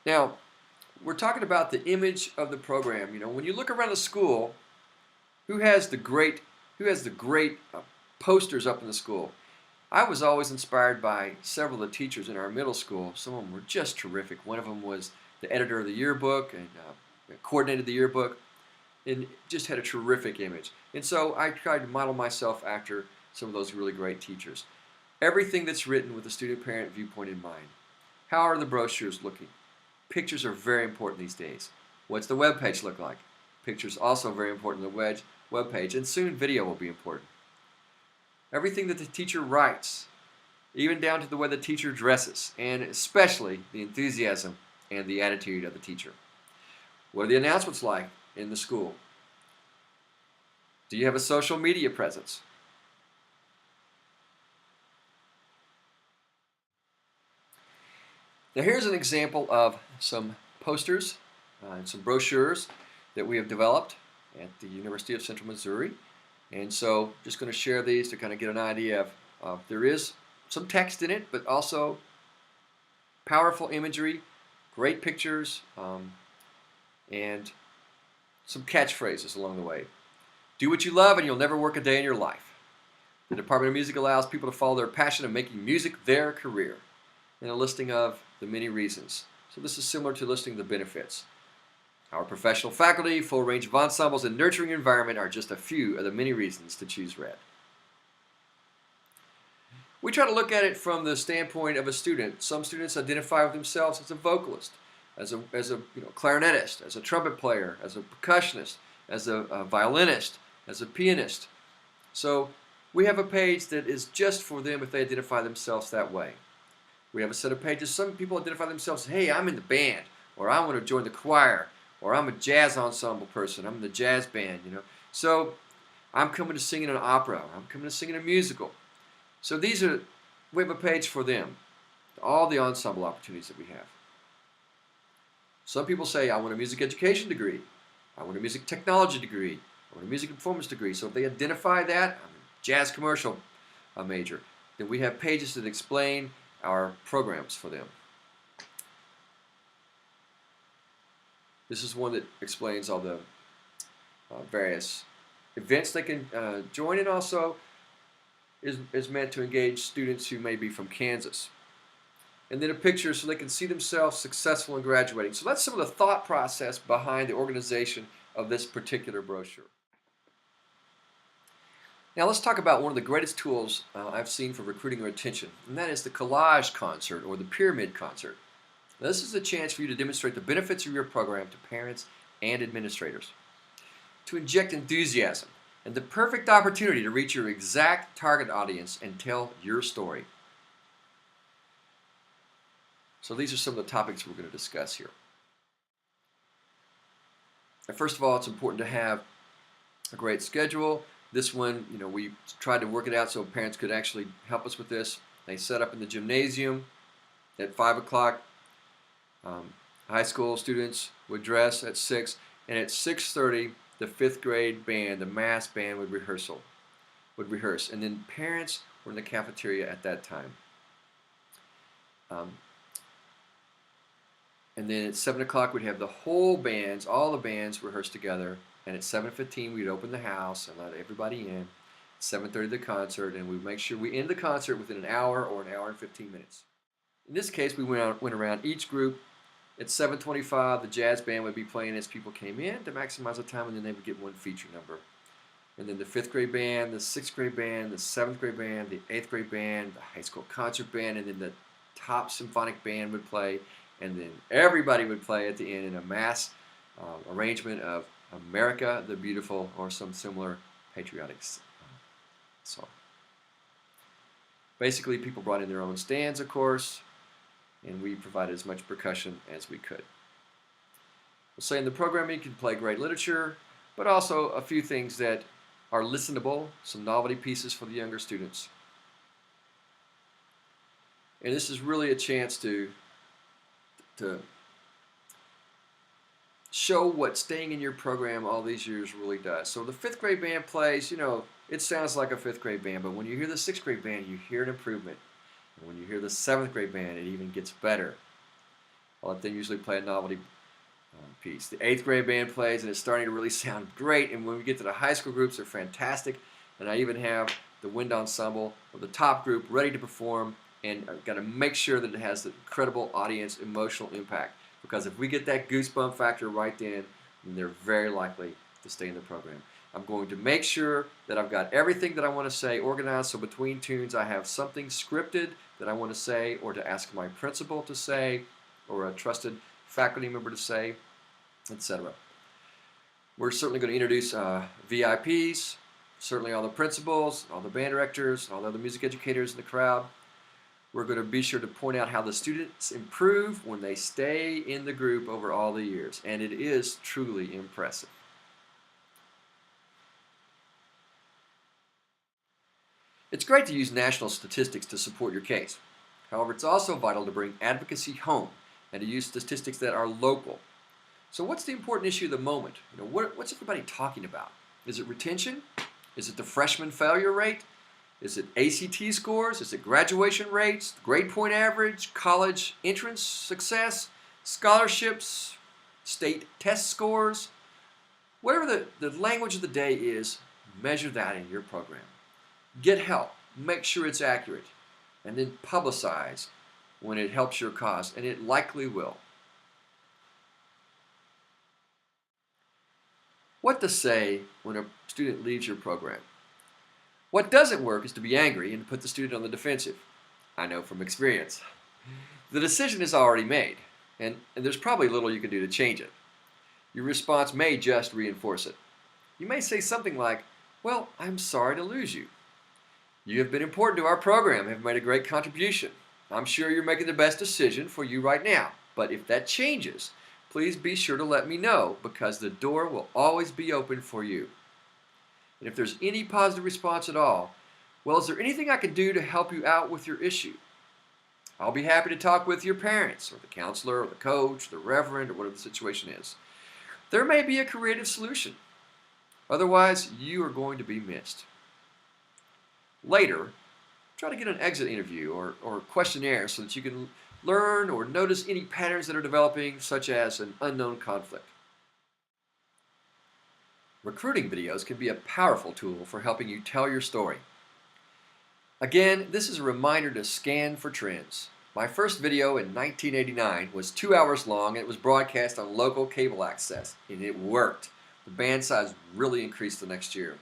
Now, we're talking about the image of the program. When you look around the school, who has the great posters up in the school? I was always inspired by several of the teachers in our middle school. Some of them were just terrific. One of them was the editor of the yearbook and coordinated the yearbook, and just had a terrific image. And so I tried to model myself after some of those really great teachers. Everything that's written with a student-parent viewpoint in mind. How are the brochures looking? Pictures are very important these days. What's the web page look like? Pictures also very important in the web page, and soon video will be important. Everything that the teacher writes, even down to the way the teacher dresses, and especially the enthusiasm and the attitude of the teacher. What are the announcements like in the school? Do you have a social media presence? Now here's an example of some posters and some brochures that we have developed at the University of Central Missouri. And so just going to share these to kind of get an idea of there is some text in it, but also powerful imagery, great pictures, and some catchphrases along the way. Do what you love and you'll never work a day in your life. The Department of Music allows people to follow their passion of making music their career. And a listing of the many reasons. So this is similar to listing the benefits. Our professional faculty, full range of ensembles, and nurturing environment are just a few of the many reasons to choose Red. We try to look at it from the standpoint of a student. Some students identify with themselves as a vocalist, as a clarinetist, as a trumpet player, as a percussionist, as a violinist, as a pianist. So we have a page that is just for them if they identify themselves that way. We have a set of pages. Some people identify themselves as, hey, I'm in the band, or I want to join the choir, or I'm a jazz ensemble person, I'm in the jazz band, So I'm coming to sing in an opera, I'm coming to sing in a musical. So we have a page for them, all the ensemble opportunities that we have. Some people say, I want a music education degree, I want a music technology degree, I want a music performance degree. So if they identify that, I'm a jazz commercial major, then we have pages that explain our programs for them. This is one that explains all the various events they can join, and also is meant to engage students who may be from Kansas. And then a picture so they can see themselves successful in graduating. So that's some of the thought process behind the organization of this particular brochure. Now let's talk about one of the greatest tools I've seen for recruiting or retention, and that is the collage concert or the pyramid concert. Now, this is a chance for you to demonstrate the benefits of your program to parents and administrators, to inject enthusiasm, and the perfect opportunity to reach your exact target audience and tell your story. So these are some of the topics we're going to discuss here. And first of all, it's important to have a great schedule. This one, we tried to work it out so parents could actually help us with this. They set up in the gymnasium at 5 o'clock. High school students would dress at 6, and at 6:30, the 5th grade band, the mass band, would rehearse, and then parents were in the cafeteria at that time. And then at 7 o'clock, we'd have the whole bands, all the bands rehearse together. And at 7:15, we'd open the house and let everybody in. 7:30, the concert, and we'd make sure we end the concert within an hour or an hour and 15 minutes. In this case, we went around each group. At 7:25, the jazz band would be playing as people came in to maximize the time, and then they would get one feature number. And then the 5th grade band, the 6th grade band, the 7th grade band, the 8th grade band, the high school concert band, and then the top symphonic band would play. And then everybody would play at the end in a mass arrangement of America the Beautiful or some similar patriotic song. Basically, people brought in their own stands, of course, and we provided as much percussion as we could. We'll say in the programming you can play great literature, but also a few things that are listenable, some novelty pieces for the younger students. And this is really a chance to show what staying in your program all these years really does. So the 5th grade band plays, it sounds like a 5th grade band, but when you hear the 6th grade band, you hear an improvement. And when you hear the 7th grade band, it even gets better. I'll let them usually play a novelty piece. The 8th grade band plays, and it's starting to really sound great. And when we get to the high school groups, they're fantastic. And I even have the wind ensemble or the top group ready to perform, and I've got to make sure that it has the incredible audience emotional impact. Because if we get that goosebump factor right then they're very likely to stay in the program. I'm going to make sure that I've got everything that I want to say organized, so between tunes I have something scripted that I want to say, or to ask my principal to say, or a trusted faculty member to say, etc. We're certainly going to introduce VIPs, certainly all the principals, all the band directors, all the other music educators in the crowd. We're going to be sure to point out how the students improve when they stay in the group over all the years, and it is truly impressive. It's great to use national statistics to support your case. However, it's also vital to bring advocacy home and to use statistics that are local. So what's the important issue of the moment? What's everybody talking about? Is it retention? Is it the freshman failure rate? Is it ACT scores? Is it graduation rates, grade point average, college entrance success, scholarships, state test scores? Whatever the language of the day is, measure that in your program. Get help. Make sure it's accurate. And then publicize when it helps your cause, and it likely will. What to say when a student leaves your program? What doesn't work is to be angry and put the student on the defensive. I know from experience. The decision is already made, and there's probably little you can do to change it. Your response may just reinforce it. You may say something like, "Well, I'm sorry to lose you. You have been important to our program, have made a great contribution. I'm sure you're making the best decision for you right now, but if that changes, please be sure to let me know, because the door will always be open for you." And if there's any positive response at all, "Well, is there anything I can do to help you out with your issue? I'll be happy to talk with your parents, or the counselor, or the coach, the reverend, or whatever the situation is. There may be a creative solution. Otherwise, you are going to be missed." Later, try to get an exit interview or questionnaire so that you can learn or notice any patterns that are developing, such as an unknown conflict. Recruiting videos can be a powerful tool for helping you tell your story. Again, this is a reminder to scan for trends. My first video in 1989 was 2 hours long, and it was broadcast on local cable access, and it worked. The band size really increased the next year.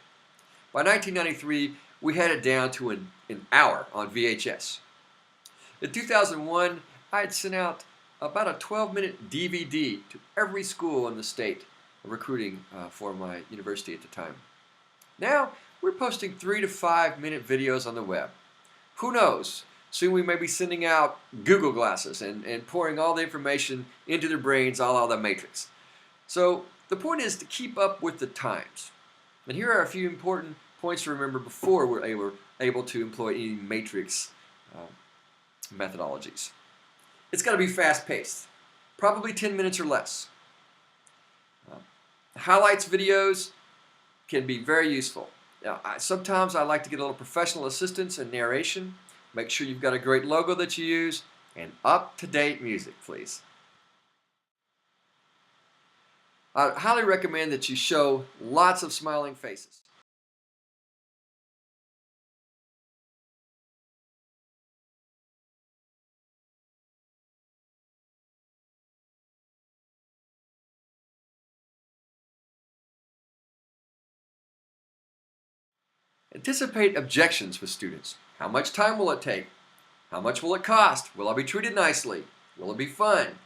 By 1993, we had it down to an hour on VHS. In 2001, I had sent out about a 12-minute DVD to every school in the state, recruiting for my university at the time. Now, we're posting 3 to 5 minute videos on the web. Who knows? Soon we may be sending out Google glasses and pouring all the information into their brains, a la the Matrix. So the point is to keep up with the times. And here are a few important points to remember before we're able to employ any Matrix methodologies. It's got to be fast-paced, probably 10 minutes or less. Highlights videos can be very useful. Now, sometimes I like to get a little professional assistance and narration. Make sure you've got a great logo that you use, and up-to-date music, please. I highly recommend that you show lots of smiling faces. Anticipate objections with students. How much time will it take? How much will it cost? Will I be treated nicely? Will it be fun?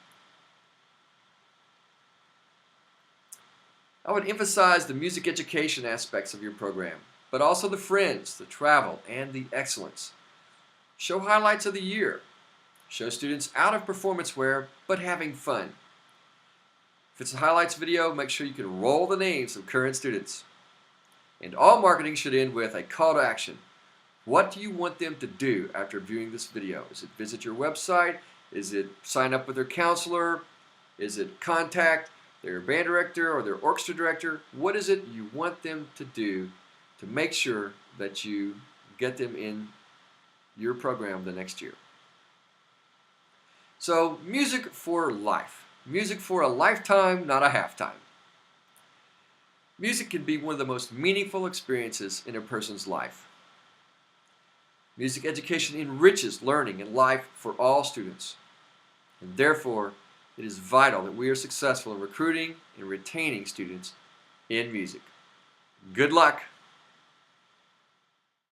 I would emphasize the music education aspects of your program, but also the friends, the travel, and the excellence. Show highlights of the year. Show students out of performance wear, but having fun. If it's a highlights video, make sure you can roll the names of current students. And all marketing should end with a call to action. What do you want them to do after viewing this video? Is it visit your website? Is it sign up with their counselor? Is it contact their band director or their orchestra director? What is it you want them to do to make sure that you get them in your program the next year? So, music for life. Music for a lifetime, not a halftime. Music can be one of the most meaningful experiences in a person's life. Music education enriches learning and life for all students. And therefore, it is vital that we are successful in recruiting and retaining students in music. Good luck!